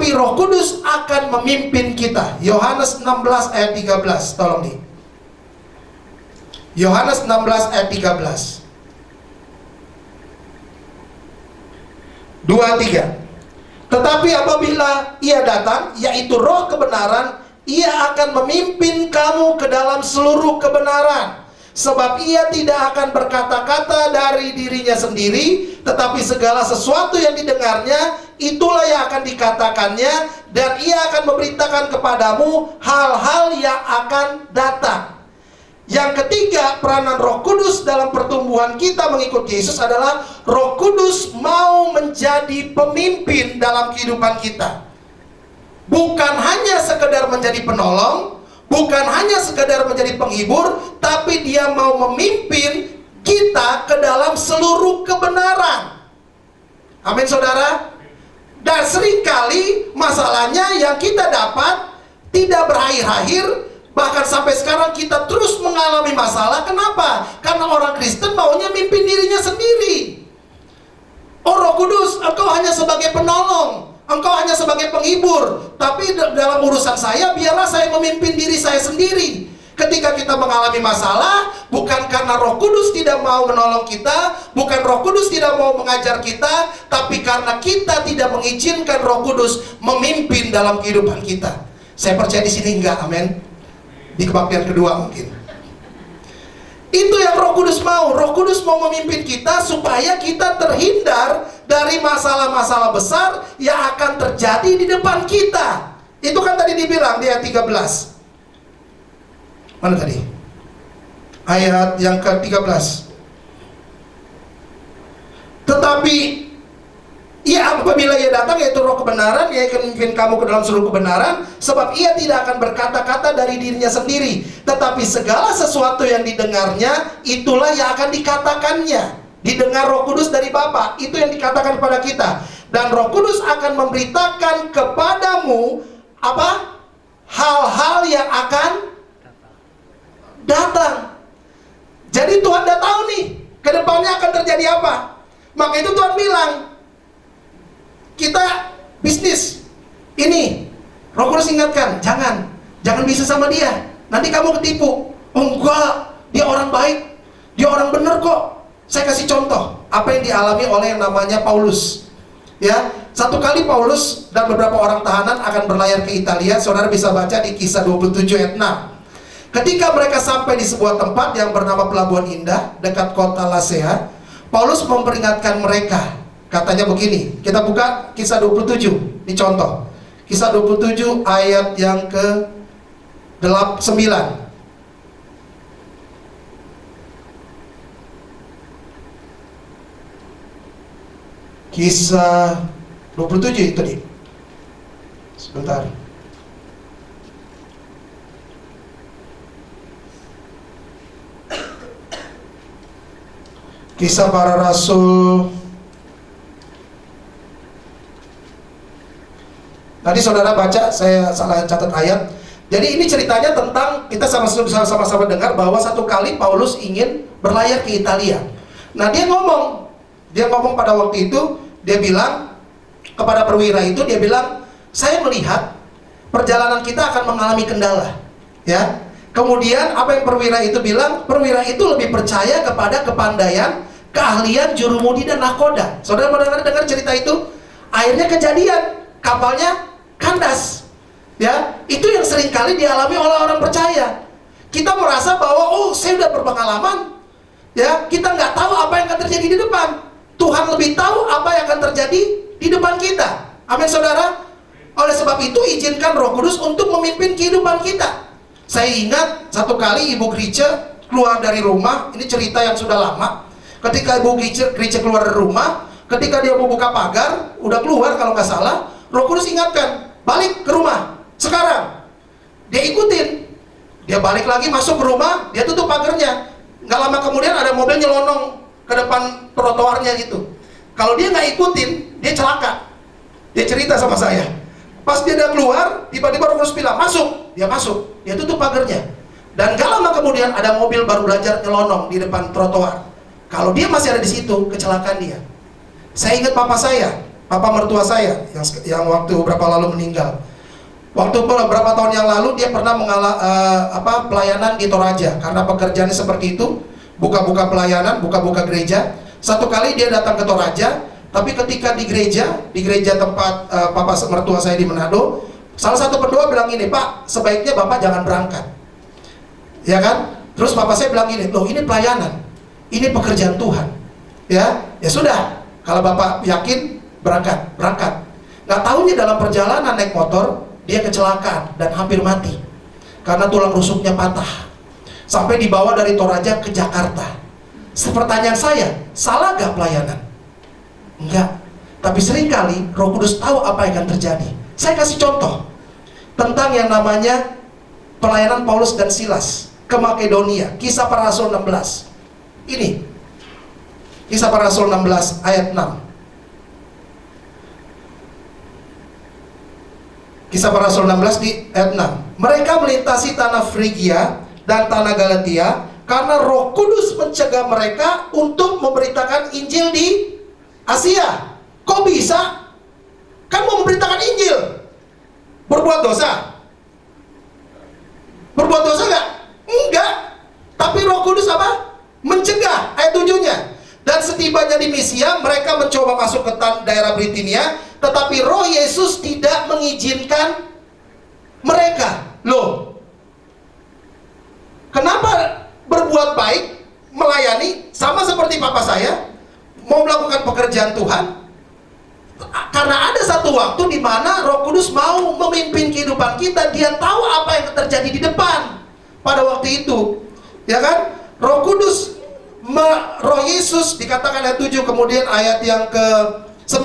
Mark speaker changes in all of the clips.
Speaker 1: tetapi Roh Kudus akan memimpin kita. Yohanes 16 ayat 13, tolong nih. Yohanes 16 ayat 13. 2, 3. Tetapi apabila ia datang, yaitu Roh kebenaran, ia akan memimpin kamu ke dalam seluruh kebenaran. Sebab ia tidak akan berkata-kata dari dirinya sendiri, tetapi segala sesuatu yang didengarnya, itulah yang akan dikatakannya, dan ia akan memberitakan kepadamu hal-hal yang akan datang. Yang ketiga, peranan Roh Kudus dalam pertumbuhan kita mengikut Yesus adalah Roh Kudus mau menjadi pemimpin dalam kehidupan kita. Bukan hanya sekedar menjadi penolong, bukan hanya sekedar menjadi penghibur, tapi dia mau memimpin kita ke dalam seluruh kebenaran. Amin, saudara. Dan seringkali masalahnya yang kita dapat tidak berakhir-akhir. Bahkan sampai sekarang kita terus mengalami masalah. Kenapa? Karena orang Kristen maunya mimpin dirinya sendiri. Oh Roh Kudus, engkau hanya sebagai penolong, engkau hanya sebagai penghibur, tapi dalam urusan saya, biarlah saya memimpin diri saya sendiri. Ketika kita mengalami masalah, bukan karena Roh Kudus tidak mau menolong kita, bukan Roh Kudus tidak mau mengajar kita, tapi karena kita tidak mengizinkan Roh Kudus memimpin dalam kehidupan kita. Saya percaya di sini enggak, amin. Di kebaktian kedua mungkin. Itu yang Roh Kudus mau. Roh Kudus mau memimpin kita supaya kita terhindar dari masalah-masalah besar yang akan terjadi di depan kita. Itu kan tadi dibilang di ayat 13. Mana tadi? Ayat yang ke-13. Tetapi apabila ia datang, yaitu Roh kebenaran, ia akan memimpin kamu ke dalam seluruh kebenaran. Sebab ia tidak akan berkata-kata dari dirinya sendiri, tetapi segala sesuatu yang didengarnya, itulah yang akan dikatakannya. Didengar Roh Kudus dari Bapa, itu yang dikatakan kepada kita. Dan Roh Kudus akan memberitakan kepadamu apa? Hal-hal yang akan datang. Jadi Tuhan udah tahu nih ke depannya akan terjadi apa. Maka itu Tuhan bilang, kita bisnis ini, Roh Kudus ingatkan, jangan bisa sama dia, nanti kamu ketipu. Oh enggak, dia orang baik, dia orang benar kok. Saya kasih contoh apa yang dialami oleh yang namanya Paulus. Ya, satu kali Paulus dan beberapa orang tahanan akan berlayar ke Italia. Saudara bisa baca di Kisah 27 ayat 6. Ketika mereka sampai di sebuah tempat yang bernama Pelabuhan Indah dekat kota Lasea, Paulus memperingatkan mereka. Katanya begini, kita buka Kisah 27, ini contoh. Kisah 27 ayat yang ke-9. Kisah 27 itu nih. Sebentar. Kisah Para Rasul. Tadi saudara baca, saya salah catat ayat. Jadi ini ceritanya tentang, kita sama-sama dengar bahwa satu kali Paulus ingin berlayar ke Italia. Nah dia ngomong pada waktu itu, dia bilang kepada perwira itu, dia bilang, saya melihat perjalanan kita akan mengalami kendala. Ya. Kemudian apa yang perwira itu bilang? Perwira itu lebih percaya kepada kepandaian, keahlian jurumudi dan nakoda. Saudara pernah dengar cerita itu? Akhirnya kejadian, kapalnya kandas. Ya, itu yang seringkali dialami oleh orang percaya. Kita merasa bahwa saya sudah berpengalaman. Ya, kita nggak tahu apa yang akan terjadi di depan. Tuhan lebih tahu apa yang akan terjadi di depan kita. Amin, saudara. Oleh sebab itu izinkan Roh Kudus untuk memimpin kehidupan kita. Saya ingat satu kali Ibu Grice keluar dari rumah. Ini cerita yang sudah lama. Ketika Ibu Grice keluar dari rumah, ketika dia mau buka pagar, udah keluar kalau nggak salah, Roh Kudus ingatkan, balik ke rumah sekarang. Dia ikutin, dia balik lagi masuk ke rumah, dia tutup pagarnya. Nggak lama kemudian ada mobil nyelonong ke depan trotoarnya gitu. Kalau dia nggak ikutin, dia celaka. Dia cerita sama saya, pas dia udah keluar, tiba-tiba Roh Kudus bilang masuk, dia tutup pagarnya. Dan nggak lama kemudian ada mobil baru belajar nyelonong di depan trotoar. Kalau dia masih ada di situ, kecelakaan dia. Saya ingat papa saya papa mertua saya yang waktu beberapa lalu meninggal. Waktu beberapa tahun yang lalu dia pernah pelayanan di Toraja karena pekerjaannya seperti itu, buka-buka pelayanan, buka-buka gereja. Satu kali dia datang ke Toraja, tapi ketika di gereja tempat papa mertua saya di Manado, salah satu pendoa bilang gini, Pak, sebaiknya Bapak jangan berangkat. Ya kan? Terus papa saya bilang gini, loh ini pelayanan, ini pekerjaan Tuhan. Ya sudah, kalau Bapak yakin berangkat. Nggak tahunya dalam perjalanan naik motor, dia kecelakaan dan hampir mati karena tulang rusuknya patah. Sampai dibawa dari Toraja ke Jakarta. Pertanyaan saya, salah gak pelayanan? Enggak. Tapi seringkali Roh Kudus tahu apa yang akan terjadi. Saya kasih contoh tentang yang namanya pelayanan Paulus dan Silas ke Makedonia, Kisah Para Rasul 16. Ini Kisah Para Rasul 16 ayat 6. Kisah Para Rasul 16 di ayat 6. Mereka melintasi tanah Frigia dan tanah Galatia karena Roh Kudus mencegah mereka untuk memberitakan Injil di Asia. Kok bisa? Kan mau memberitakan Injil. Berbuat dosa? Berbuat dosa nggak? Enggak. Tapi Roh Kudus apa? Mencegah. Ayat 7-nya. Dan setibanya di Misia, mereka mencoba masuk ke daerah Bitinia, tetapi Roh Yesus tidak mengizinkan mereka. Loh, kenapa berbuat baik, melayani, sama seperti papa saya, mau melakukan pekerjaan Tuhan? Karena ada satu waktu di mana Roh Kudus mau memimpin kehidupan kita. Dia tahu apa yang terjadi di depan pada waktu itu, ya kan? Roh Kudus, Roh Yesus dikatakan ayat 7, kemudian ayat yang ke-9.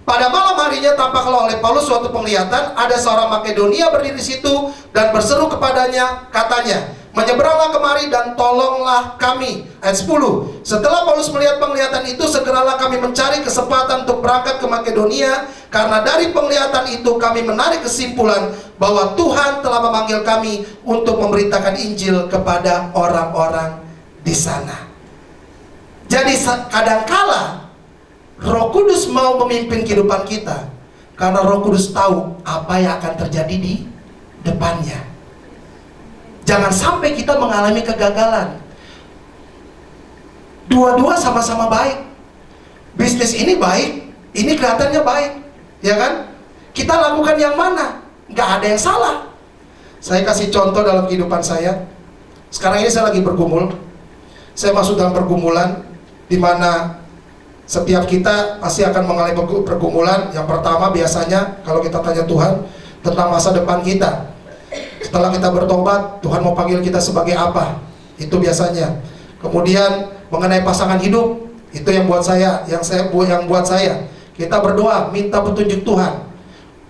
Speaker 1: Pada malam harinya tampaklah oleh Paulus suatu penglihatan, ada seorang Makedonia berdiri di situ dan berseru kepadanya, katanya, menyeberanglah kemari dan tolonglah kami. Ayat 10. Setelah Paulus melihat penglihatan itu, segeralah kami mencari kesempatan untuk berangkat ke Makedonia, karena dari penglihatan itu kami menarik kesimpulan bahwa Tuhan telah memanggil kami untuk memberitakan Injil kepada orang-orang di sana. Jadi kadangkala Roh Kudus mau memimpin kehidupan kita karena Roh Kudus tahu apa yang akan terjadi di depannya. Jangan sampai kita mengalami kegagalan. Dua-dua sama-sama baik. Bisnis ini baik, ini kelihatannya baik, ya kan? Kita lakukan yang mana? Nggak ada yang salah. Saya kasih contoh dalam kehidupan saya. Sekarang ini saya lagi bergumul. Saya masuk dalam pergumulan di mana setiap kita pasti akan mengalami pergumulan. Yang pertama biasanya kalau kita tanya Tuhan tentang masa depan kita. Setelah kita bertobat, Tuhan mau panggil kita sebagai apa? Itu biasanya. Kemudian mengenai pasangan hidup, itu yang buat saya, yang buat saya. Kita berdoa, minta petunjuk Tuhan.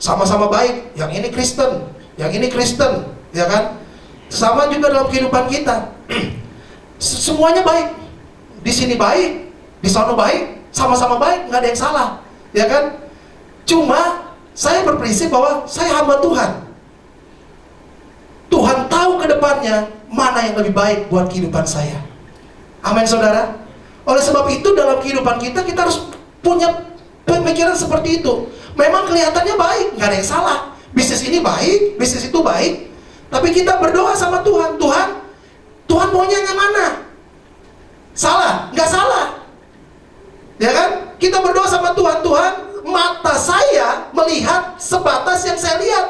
Speaker 1: Sama-sama baik, yang ini Kristen, yang ini Kristen, ya kan? Sama juga dalam kehidupan kita. Semuanya baik. Di sini baik, di sana baik, sama-sama baik, nggak ada yang salah, ya kan? Cuma saya berprinsip bahwa saya hamba Tuhan. Tuhan tahu ke depannya mana yang lebih baik buat kehidupan saya. Amin, saudara. Oleh sebab itu dalam kehidupan kita harus punya pemikiran seperti itu. Memang kelihatannya baik, nggak ada yang salah. Bisnis ini baik, bisnis itu baik. Tapi kita berdoa sama Tuhan, Tuhan maunya yang mana? Salah? Nggak salah. Ya kan? Kita berdoa sama Tuhan, mata saya melihat sebatas yang saya lihat.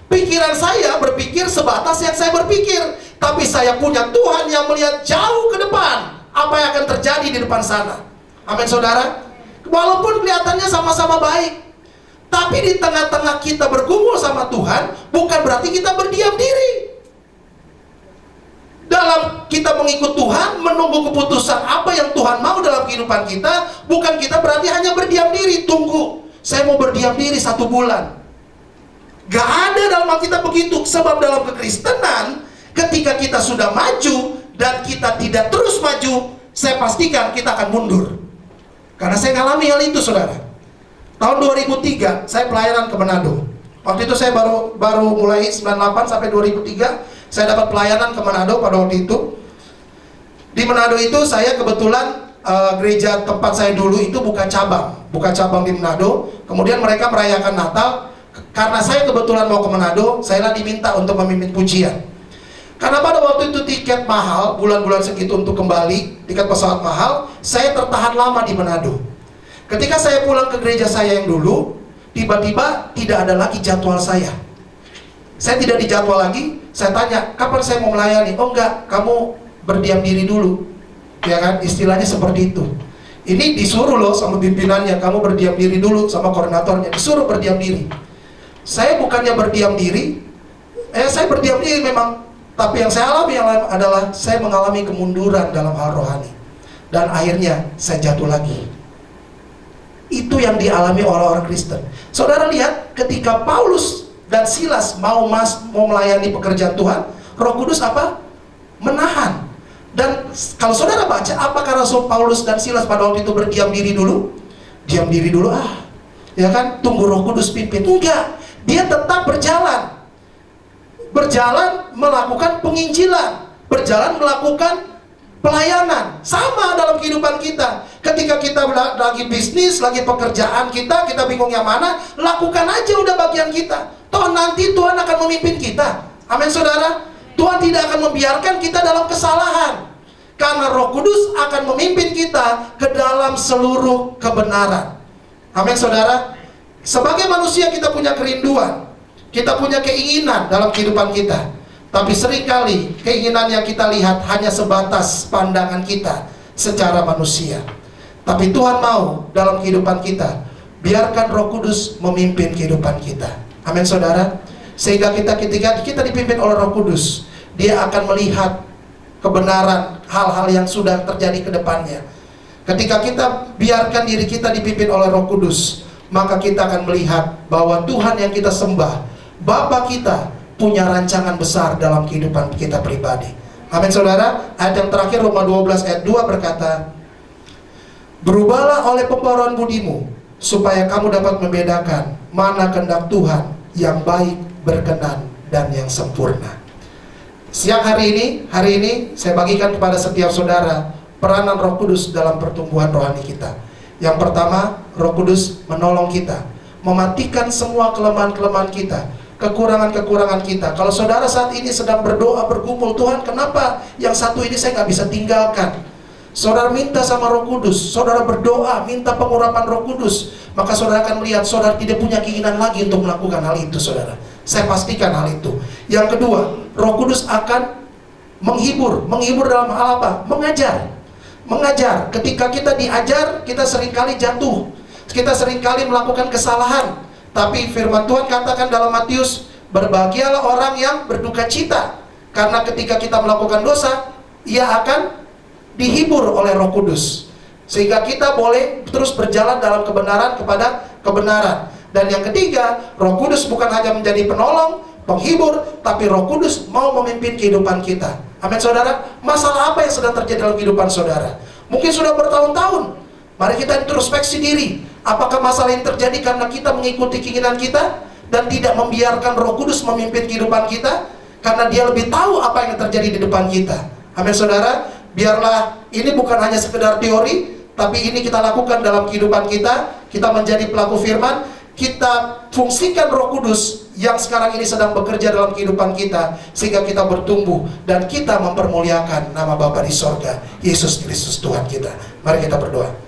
Speaker 1: Pikiran saya berpikir sebatas yang saya berpikir. Tapi saya punya Tuhan yang melihat jauh ke depan. Apa yang akan terjadi di depan sana. Amin, saudara. Walaupun kelihatannya sama-sama baik, tapi di tengah-tengah kita bergumul sama Tuhan, bukan berarti kita berdiam diri. Dalam kita mengikut Tuhan, menunggu keputusan apa yang Tuhan mau dalam kehidupan kita, bukan kita berarti hanya berdiam diri. Tunggu, saya mau berdiam diri 1 bulan. Gak ada dalam Alkitab begitu. Sebab dalam kekristenan, ketika kita sudah maju dan kita tidak terus maju, saya pastikan kita akan mundur. Karena saya ngalami hal itu, saudara. Tahun 2003 saya pelayanan ke Manado. Waktu itu saya baru mulai 98 sampai 2003 saya dapat pelayanan ke Manado pada waktu itu. Di Manado itu saya kebetulan gereja tempat saya dulu itu buka cabang di Manado. Kemudian mereka merayakan Natal. Karena saya kebetulan mau ke Manado, saya diminta untuk memimpin pujian. Karena pada waktu itu tiket mahal, bulan-bulan segitu untuk kembali, tiket pesawat mahal, saya tertahan lama di Manado. Ketika saya pulang ke gereja saya yang dulu, tiba-tiba tidak ada lagi jadwal saya. Saya tidak dijadwal lagi. Saya tanya, kapan saya mau melayani? Oh enggak, kamu berdiam diri dulu. Ya kan, istilahnya seperti itu. Ini disuruh loh sama pimpinannya, kamu berdiam diri dulu, sama koordinatornya, disuruh berdiam diri. Saya bukannya berdiam diri, saya berdiam diri memang, tapi yang saya alami adalah saya mengalami kemunduran dalam hal rohani. Dan akhirnya saya jatuh lagi. Itu yang dialami oleh orang Kristen. Saudara lihat, ketika Paulus dan Silas mau melayani pekerjaan Tuhan, Roh Kudus apa? Menahan. Dan kalau saudara baca, apakah Rasul Paulus dan Silas pada waktu itu berdiam diri dulu? Diam diri dulu, ya kan, tunggu Roh Kudus pimpin. Enggak, dia tetap berjalan melakukan penginjilan, berjalan melakukan pelayanan. Sama dalam kehidupan kita. Ketika kita lagi bisnis, lagi pekerjaan kita bingung yang mana, lakukan aja udah bagian kita. Toh nanti Tuhan akan memimpin kita. Amin saudara. Tuhan tidak akan membiarkan kita dalam kesalahan, karena Roh Kudus akan memimpin kita ke dalam seluruh kebenaran. Amin saudara. Sebagai manusia kita punya kerinduan, kita punya keinginan dalam kehidupan kita. Tapi seringkali keinginan yang kita lihat hanya sebatas pandangan kita secara manusia. Tapi Tuhan mau dalam kehidupan kita, biarkan Roh Kudus memimpin kehidupan kita. Amin saudara. Sehingga ketika kita dipimpin oleh Roh Kudus, Dia akan melihat kebenaran hal-hal yang sudah terjadi ke depannya. Ketika kita biarkan diri kita dipimpin oleh Roh Kudus, maka kita akan melihat bahwa Tuhan yang kita sembah, Bapa kita, punya rancangan besar dalam kehidupan kita pribadi. Amin saudara. Ayat yang terakhir Roma 12 ayat 2 berkata, berubahlah oleh pembaruan budimu, supaya kamu dapat membedakan mana kehendak Tuhan yang baik, berkenan, dan yang sempurna. Siang hari ini saya bagikan kepada setiap saudara peranan Roh Kudus dalam pertumbuhan rohani kita. Yang pertama, Roh Kudus menolong kita mematikan semua kelemahan-kelemahan kita, kekurangan-kekurangan kita. Kalau saudara saat ini sedang berdoa, bergumul, Tuhan kenapa yang satu ini saya nggak bisa tinggalkan? Saudara minta sama Roh Kudus, saudara berdoa, minta pengurapan Roh Kudus, maka saudara akan melihat saudara tidak punya keinginan lagi untuk melakukan hal itu, saudara. Saya pastikan hal itu. Yang kedua, Roh Kudus akan menghibur dalam hal apa? Mengajar. Ketika kita diajar, kita seringkali jatuh, kita seringkali melakukan kesalahan. Tapi firman Tuhan katakan dalam Matius, berbahagialah orang yang berduka cita, karena ketika kita melakukan dosa, ia akan dihibur oleh Roh Kudus, sehingga kita boleh terus berjalan dalam kebenaran kepada kebenaran. Dan yang ketiga, Roh Kudus bukan hanya menjadi penolong, penghibur, tapi Roh Kudus mau memimpin kehidupan kita. Amin saudara. Masalah apa yang sedang terjadi dalam kehidupan saudara? Mungkin sudah bertahun-tahun. Mari kita introspeksi diri. Apakah masalah yang terjadi karena kita mengikuti keinginan kita dan tidak membiarkan Roh Kudus memimpin kehidupan kita, karena Dia lebih tahu apa yang terjadi di depan kita. Amin saudara. Biarlah ini bukan hanya sekedar teori, tapi ini kita lakukan dalam kehidupan kita. Kita menjadi pelaku firman, kita fungsikan Roh Kudus yang sekarang ini sedang bekerja dalam kehidupan kita, sehingga kita bertumbuh dan kita mempermuliakan nama Bapa di sorga, Yesus Kristus Tuhan kita. Mari kita berdoa.